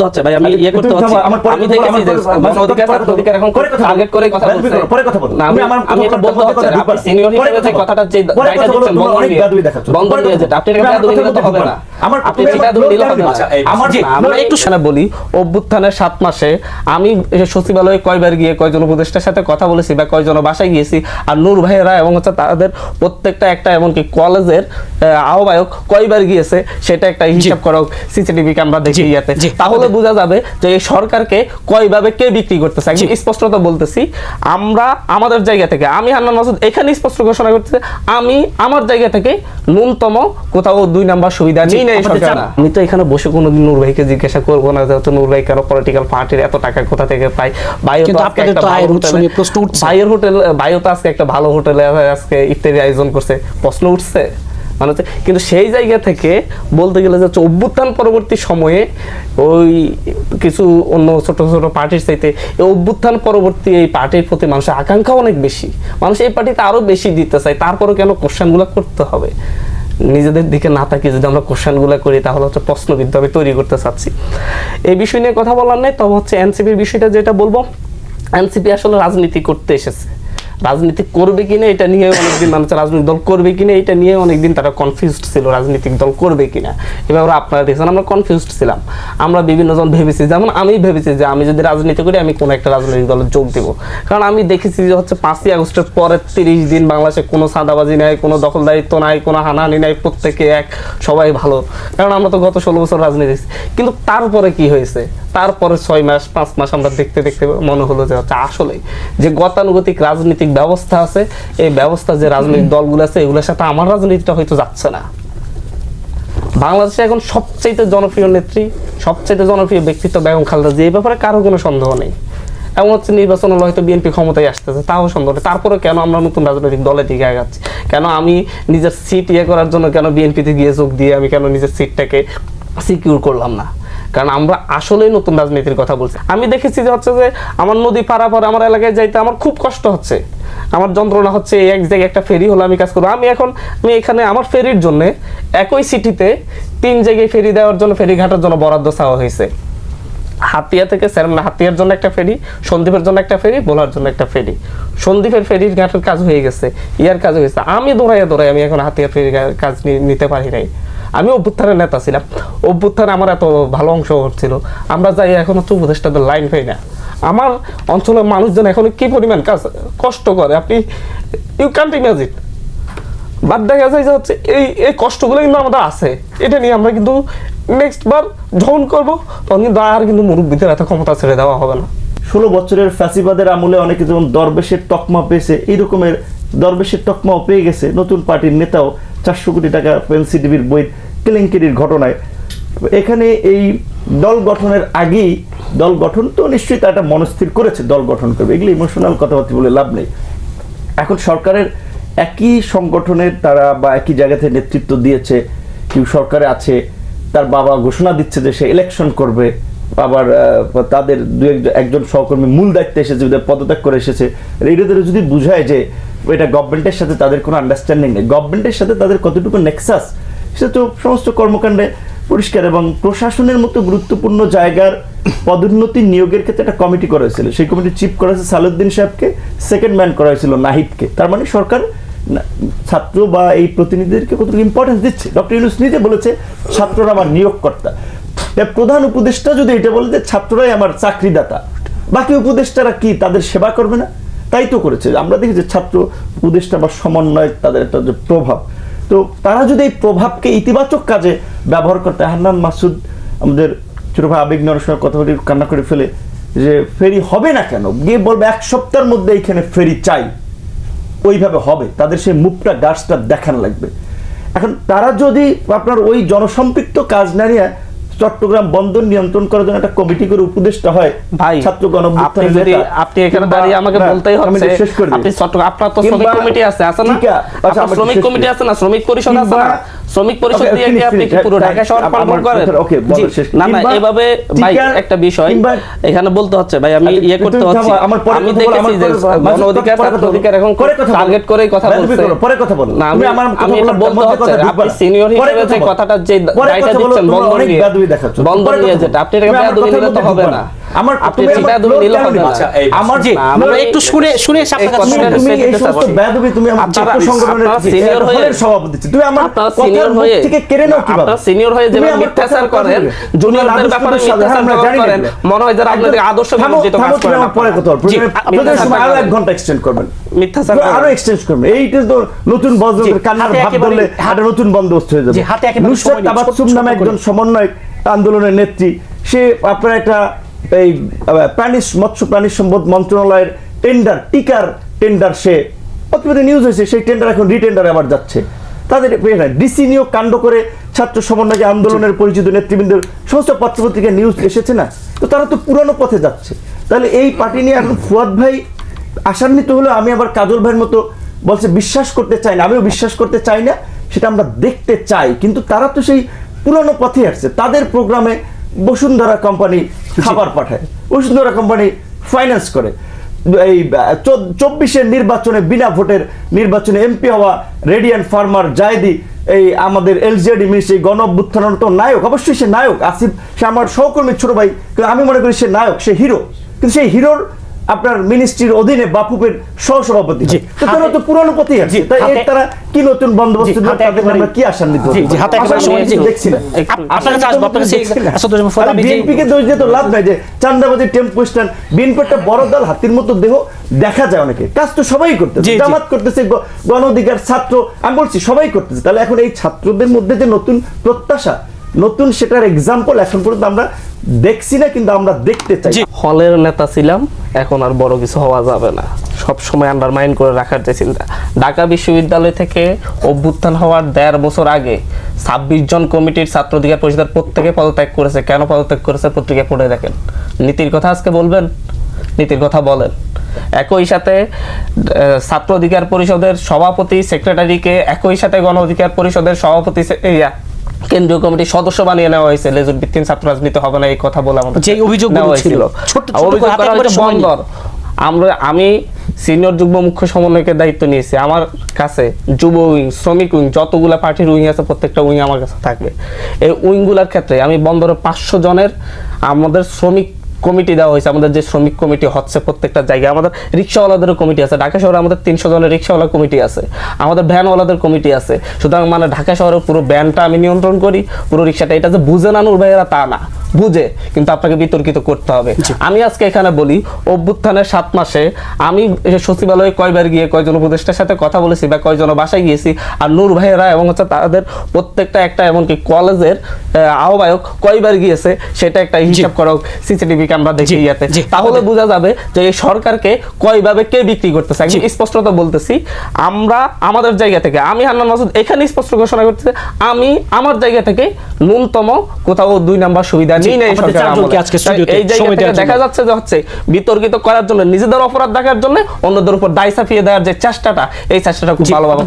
হচ্ছে ভাই আমি ইয়ে করতে হচ্ছে আমি দেখেছি যে অধিকার এখন টার্গেট করে কথা বলছে পরে কথা বলবো আমি এটা বলতে হচ্ছে আপনি সিনিয়র হিসেবে যে কথাটা যে দায়টা দিচ্ছেন বন্ধন নিয়ে যেটা আপনি এটা দুই দিলে তো হবে না আপনি এটা দুই দিলে হবে না আমরা একটু শোনা বলি অভ্যুত্থানের 7 মাসে আমি সচিবালয়ে কয়বার গিয়ে কয়জন উপদেষ্টার সাথে কথা বলেছি বা কয়জন বাসায় গিয়েছি আর নূর ভাইয়েরা এবং হচ্ছে তাদের প্রত্যেকটা একটা এমনকি কলেজের আহ্বায়ক কয়বার গিয়েছে সেটা একটা হিসাব করো সিসিটিভি ক্যামেরা দেখে ইয়াতে তাহলে বোঝা যাবে যে এই সরকারকে কয়ভাবে কে বিক্রি করতেছে একদম স্পষ্টত বলতেছি আমরা আমাদের জায়গা থেকে আমি হান্নান মাসুদ এখানে স্পষ্ট ঘোষণা করতেছি আমি আমার জায়গা থেকে ন্যূনতম কোথাও 2 নাম্বার সুবিধা নেই না এই সরকার আমি তো এখানে বসে কোনোদিন নূর ভাইকে জিজ্ঞাসা করবো না যে নূর ভাই কেন পলিটিক্যাল পার্টির এত টাকা কোথা থেকে পায় ভাইও তো আজকে একটা ভাইয়ের হোটেল ভাইও তো আজকে একটা ভালো হোটেলে আজকে ইফতারি আয়োজন করছে প্রশ্ন উঠছে মানে কিন্তু সেই জায়গা থেকে বলতে গেলে যে অভ্যুত্থান পরবর্তী সময়ে ওই কিছু অন্য ছোট ছোট পার্টির চাইতে এই অভ্যুত্থান পরবর্তী এই পার্টির প্রতি মানুষের আকাঙ্ক্ষা অনেক বেশি মানুষ এই পার্টিতে আরো বেশি দিতে চায় তারপরে কেন কোশ্চেনগুলো করতে হবে নিজেদের দিকে না তাকিয়ে যদি আমরা কোশ্চেনগুলো করি তাহলে হচ্ছে প্রশ্নবিদ্ধ আমি তৈরি করতে চাচ্ছি এই বিষয় নিয়ে কথা বলার নেই তবে হচ্ছে এনসিপির বিষয়টা যেটা বলবো এনসিপি আসলে রাজনীতি করতে এসেছে রাজনীতি করবে কিনা এটা নিয়ে অনেকদিন মানুষ রাজনৈতিক দল করবে কিনা এটা নিয়ে অনেকদিন তারা কনফিউজড ছিল রাজনৈতিক দল করবে কিনা এবার আপনারা দেখছেন আমরা কনফিউজড ছিলাম আমরা বিভিন্ন জন ভেবেছি যেমন আমি ভেবেছি যে আমি যদি রাজনীতি করি আমি কোন একটা রাজনৈতিক দলে যোগ দেব কারণ আমি দেখেছি যে হচ্ছে 5ই আগস্টের পরের 30 দিন বাংলাদেশে কোনো সাদাবাজি নাই কোনো দখলদারিত্ব নাই কোনো হানাহানি নাই প্রত্যেকে এক সবাই ভালো কারণ আমরা তো গত 16 বছর রাজনীতি কিন্তু তারপরে কি হয়েছে তারপরে 6 মাস 5 মাস আমরা দেখতে দেখতে মনে হলো যে হচ্ছে আসলে যে গতানুগতিক রাজনীতিক ব্যবস্থা আছে এই ব্যবস্থা যে রাজনৈতিক দলগুলো আছে এগুলোর সাথে আমার রাজনীতিটা হয়তো যাচ্ছে না বাংলাদেশে এখন সবচেয়ে জনপ্রিয় নেত্রী সবচেয়ে জনপ্রিয় ব্যক্তিত্ব বেগম খালেদা জিয়া এই ব্যাপারে কারো কোনো সন্দেহ নেই এমন হচ্ছে নির্বাচন হলো হয়তো বিএনপি ক্ষমতায় আসতেছে তাও সন্দেহ নেই তারপরে কেন আমরা নতুন রাজনৈতিক দলের দিকে আগাচ্ছি কেন আমি নিজের সিট ইয়ে করার জন্য কেন বিএনপিতে গিয়ে যোগ দিয়ে আমি কেন নিজের সিটটাকে সিকিউর করলাম না কারণ আমরা আসলেই নতুন রাজনীতির কথা বলছি আমি দেখেছি যে হচ্ছে যে আমার নদী পারাপার আমার এলাকায় যাইতে আমার খুব কষ্ট হচ্ছে আমার যন্ত্রণা হচ্ছে এক জায়গায় একটা ফেরি হলো আমি কাজ করবো আমি এখানে আমার ফেরির জন্য একই সিটিতে 3 জায়গায় ফেরি দেওয়ার জন্য ফেরি ঘাটার জন্য বরাদ্দ চাওয়া হয়েছে হাতিয়া থেকে হাতিয়ার জন্য একটা ফেরি সন্দ্বীপের জন্য একটা ফেরি ভোলার জন্য একটা ফেরি সন্দ্বীপের ফেরির ঘাটের কাজ হয়ে গেছে ইয়ার কাজ হয়েছে আমি দৌড়াই আমি এখন হাতিয়ার ফেরির কাজ নিতে পারি নাই আমি অভ্যুত্থানের নেতা ছিলাম অভ্যুত্থানে আমার এত ভালো অংশ ছিল আমরা যাই এখন হচ্ছে উপদেষ্টাদের লাইন পাই না আমার অঞ্চলের মানুষজন এখন কি পরিমাণ কাজ কষ্ট করে আপনি ইউ ক্যান্ট ইমাজিন বাট দেখা যায় যে হচ্ছে এই কষ্টগুলো কিন্তু আমাদের আছে এটা নিয়ে আমরা কিন্তু নেক্সট বার যখন করবো তখন কিন্তু আর কিন্তু মুরব্বীদের এত ক্ষমতা ছেড়ে দেওয়া হবে না 16 বছরের ফ্যাসিবাদের আমলে অনেকে যেমন দরবেশের তকমা পেয়েছে এই রকমের দরবেশের তকমাও পেয়ে গেছে নতুন পার্টির নেতাও 400 কোটি টাকা এনসিটিভির বই কেলেঙ্কারির ঘটনায় এখানে এই দল গঠনের আগেই দল গঠন তো নিশ্চয়ই তারা একটা মনস্থির করেছে দল গঠন করবে এগুলো ইমোশনাল কথাবার্তা বলে লাভ নেই এখন সরকারের একই সংগঠনের তারা বা একই জায়গা থেকে নেতৃত্ব দিয়েছে কেউ সরকারে আছে তার বাবা ঘোষণা দিচ্ছে যে সে ইলেকশন করবে আবার তাদের একজন সহকর্মী মূল দায়িত্বে এসেছে পদত্যাগ করে এসেছে এদের যদি বুঝায় যে এটা গভর্নমেন্টের সাথে তাদের কোনো আন্ডারস্ট্যান্ডিং নেই গভর্নমেন্টের সাথে তাদের কতটুকু নেক্সাস সেটা তো সমস্ত কর্মকাণ্ডে পরিষ্কার এবং প্রশাসনের মতো গুরুত্বপূর্ণ জায়গার পদোন্নতি নিয়োগের ক্ষেত্রে একটা কমিটি করা হয়েছিল সেই কমিটি চিফ করা হয়েছে সালাউদ্দিন সাহেবকে সেকেন্ড ম্যান করা হয়েছিল নাহিদকে তার মানে সরকার ছাত্র বা এই প্রতিনিধিদেরকে কতটুকু ইম্পর্টেন্স দিচ্ছে ডক্টর ইউনূস নিজে বলেছে ছাত্ররা আমার নিয়োগকর্তা প্রধান উপদেষ্টা যদি এটা বলে যে ছাত্ররাই আমার চাকরিদাতা বাকি উপদেষ্টারা কি তাদের সেবা করবে না তাই তো করেছে আমরা দেখি যে ছাত্র উপদেষ্টা বা সমন্বয় তাদের একটা যে প্রভাব তো তারা যদি এই প্রভাবকে ইতিবাচক কাজে ব্যবহার করতে হান্নান মাসুদ আমাদের ছোট ভাই আবেগ নেওয়ার সময় কথা বলে কান্না করে ফেলে যে ফেরি হবে না কেন গিয়ে বলবে 1 সপ্তাহের মধ্যে এইখানে ফেরি চাই ওইভাবে হবে তাদের সেই মুখটা গাছটা দেখান লাগবে এখন তারা যদি আপনার ওই জনসম্পৃক্ত কাজ না নিয়ে চট্টগ্রাম বন্দর নিয়ন্ত্রণ করার জন্য একটা কমিটি করে উপদেষ্টা হয় ভাই ছাত্র গণঅভ্যুত্থানের নেতা আপনি এখানে দাঁড়িয়ে আমাকে বলতেই হচ্ছে আপনি চট্টগ্রাম আপনার তো শ্রমিক কমিটি আছে না আপনার শ্রমিক কমিটি আছে না শ্রমিক পরিষদ আছে না শ্রমিক পরিষদ দিয়ে কি আপনি কি পুরো ঢাকা শহর কন্ট্রোল করেন? জি, না না, এভাবে ভাই একটা বিষয় এখানে বলতে হচ্ছে ভাই, আমি ইয়ে করতে হচ্ছে, আমি দেখেছি যে গণ অধিকার ছাত্র অধিকার এখন টার্গেট করে কথা বলছে। পরে কথা বলুন না, আমি এটা বলতে হচ্ছে, আপনি সিনিয়র হিসেবে যে কথাটা যে দায়টা দিচ্ছেন বন্ধন নিয়ে, বন্ধন নিয়ে যেটা আপনি এটাকে বেয়াদবি নিলে তো হবে না। আপনি বেয়াদবি নিলে হবে না। আমার জি, আমরা একটু শুনে শুনে তুমি এই সমস্ত বেয়াদবি তুমি আমার ছাত্র সংগঠনের সিনিয়র হয়ে সভাপতি, তুমি আমার সিনিয়র হয়ে থেকে কেড়ে নাও কিভাবে? আপনারা সিনিয়র হয়ে যেভাবে মিথ্যাচার করেন, জুনিয়রদের ব্যাপারে মিথ্যাচার করেন, মনে হয় যারা আপনাদের আদর্শ বিরোধিত কাজ করেন। পরে কথা বলবো, আপনাদের সময় আরো 1 ঘন্টা এক্সটেন্ড করবেন, মিথ্যাচার আরো এক্সটেন্ড করবেন। এইটা তো নতুন বন্ধের কান্নার ভাব ধরলে একটা নতুন বন্দোবস্ত হয়ে যাবে। নুসরাত তাবাসসুম নামে একজন সমন্বয়ক আন্দোলনের নেত্রী, সে আপনার একটা এই মৎস্য প্রাণী সম্পদ মন্ত্রণালয়ের টেন্ডার, টিকার টেন্ডার, সে অতিবাদী নিউজ হয়েছে, সেই টেন্ডার এখন রিটেন্ডারে আবার যাচ্ছে। তাদের ডিসি নিয়োগ কাণ্ড করে ছাত্র সমন্বয় আন্দোলনের পরিচিত নেতৃবৃন্দের সমস্ত পত্রপত্রিকায় নিউজ এসেছে না, তো তারা তো পুরানো পথে যাচ্ছে। তাহলে এই পার্টি নিয়ে এখন ফুয়াদ ভাই আশান্বিত হলো, আমি আবার কাজল ভাইয়ের মতো বলছে বিশ্বাস করতে চাই না, আমিও বিশ্বাস করতে চাই না, সেটা আমরা দেখতে চাই। কিন্তু তারা তো সেই পুরানো পথে আসছে। তাদের প্রোগ্রামে বসুন্ধরা কোম্পানি খাবার পাঠায়, বসুন্ধরা কোম্পানি ফাইন্যান্স করে। এই 24-এর নির্বাচনে বিনা ভোটের নির্বাচনে এমপি হওয়া রেডিয়ান ফার্মার জায়েদি, এই আমাদের এলজেডি মিনিস্ট্রি গণ অভ্যুত্থানের তো নায়ক, অবশ্যই সে নায়ক। আসিফ সে আমার সহকর্মী ছোট ভাই, কিন্তু আমি মনে করি সে নায়ক, সে হিরো। কিন্তু সেই হিরোর আপনার মিনিস্ট্রির অধীনে বাপুপের সহসভাপতি, তারা তো পুরানো পথেই আছে। তাই এর তারা কি নতুন বন্দোবস্ত আমরা কি আশান্বিত দেখছি না। বিএনপিকে দোষ দিয়ে তো লাভ নাই, যে চান্দাবাজি টেম্পো স্ট্যান্ড, বিএনপি একটা বড় দল, হাতির মতো দেহ, দেখা যায় অনেকে, কাজ তো সবাই করতেছে, জামাত করতেছে, গণ অধিকার ছাত্র, আমি বলছি সবাই করতেছে। তাহলে এখন এই ছাত্রদের মধ্যে যে নতুন প্রত্যাশা, নতুন সেটার এক্সাম্পল এখন পর্যন্ত আমরা দেখছি না, কিন্তু আমরা দেখতে চাই। হলের নেতা ছিলাম, এখন আর বড় কিছু হওয়া যাবে না, সব সময় আন্ডারমাইন করে রাখার যে চিন্তা। ঢাকা বিশ্ববিদ্যালয় থেকে অভ্যুত্থান হওয়ার 1.5 বছর আগে 26 জন কমিটির ছাত্র অধিকার পরিষদের প্রত্যেকে পদত্যাগ করেছে। কেন পদত্যাগ করেছে পত্রিকায় পড়ে দেখেন। নীতির কথা আজকে বলবেন, নীতির কথা বলেন। একই সাথে ছাত্র অধিকার পরিষদের সভাপতি সেক্রেটারিকে একই সাথে গণ অধিকার পরিষদের সভাপতি কেন্দ্রীয় কমিটির সদস্য বানিয়ে নেওয়া হয়েছে। লেজুর ভিত্তিক ছাত্র রাজনীতি হবে না এই কথা বলে আমাদের যে অভিযোগ ছিল, অভিযোগ করা হয়েছে বন্দর। আমি সিনিয়র যুগ্ম মুখ্য সমন্বয়কের দায়িত্ব নিয়েছি। আমার কাছে যুব উইং, শ্রমিক উইং, যতগুলা পার্টির উইং আছে প্রত্যেকটা উইং আমার কাছে থাকবে। এই উইংগুলার ক্ষেত্রে আমি বন্দরে 500 জনের আমাদের শ্রমিক কমিটি দেওয়া হয়েছে। আমাদের যে শ্রমিক কমিটি হচ্ছে প্রত্যেকটা জায়গায়, আমাদের রিক্সাওয়ালাদেরও কমিটি আছে। ঢাকা শহরে আমাদের 300 জনের রিক্সাওয়ালা কমিটি আছে, আমাদের ভ্যানওয়ালাদের কমিটি আছে। সুতরাং মানে ঢাকা শহরের পুরো ভ্যানটা আমি নিয়ন্ত্রণ করি, পুরো রিক্সাটা। এটা যে বুঝে না নূর ভাইয়েরা তা না, বুঝে, কিন্তু আপনাকে বিতর্কিত করতে হবে। আমি আজকে এখানে বলি, অভ্যুত্থানের 7 মাসে আমি সচিবালয়ে কয়বার গিয়ে কয়জন উপদেষ্টার সাথে কথা বলেছি বা কয়জন বাসায় গিয়েছি, আর নূর ভাইয়েরা এবং হচ্ছে তাদের প্রত্যেকটা একটা এমনকি কলেজের আহ্বায়ক কয়বার গিয়েছে সেটা একটা হিসাব করা হোক, সিসিটিভি ক্যামেরা দেখে ইয়াতে, তাহলে বোঝা যাবে যে এই সরকারকে কয়ভাবে কে বিক্রি করতেছে। একদম স্পষ্টত বলতেছি, আমরা আমাদের জায়গা থেকে, আমি হান্নান মাসুদ এখানে স্পষ্ট ঘোষণা করতেছি, আমি আমার জায়গা থেকে ন্যূনতম কোথাও 2 নাম্বার সুবিধা নেই না এই সরকার। এই জায়গা থেকে দেখা যাচ্ছে যে হচ্ছে বিতর্কিত করার জন্য, নিজেদের অপরাধ দেখার জন্য অন্যদের উপর দায় চাপিয়ে দেওয়ার যে চেষ্টাটা, এই চেষ্টাটা খুব ভালোভাবে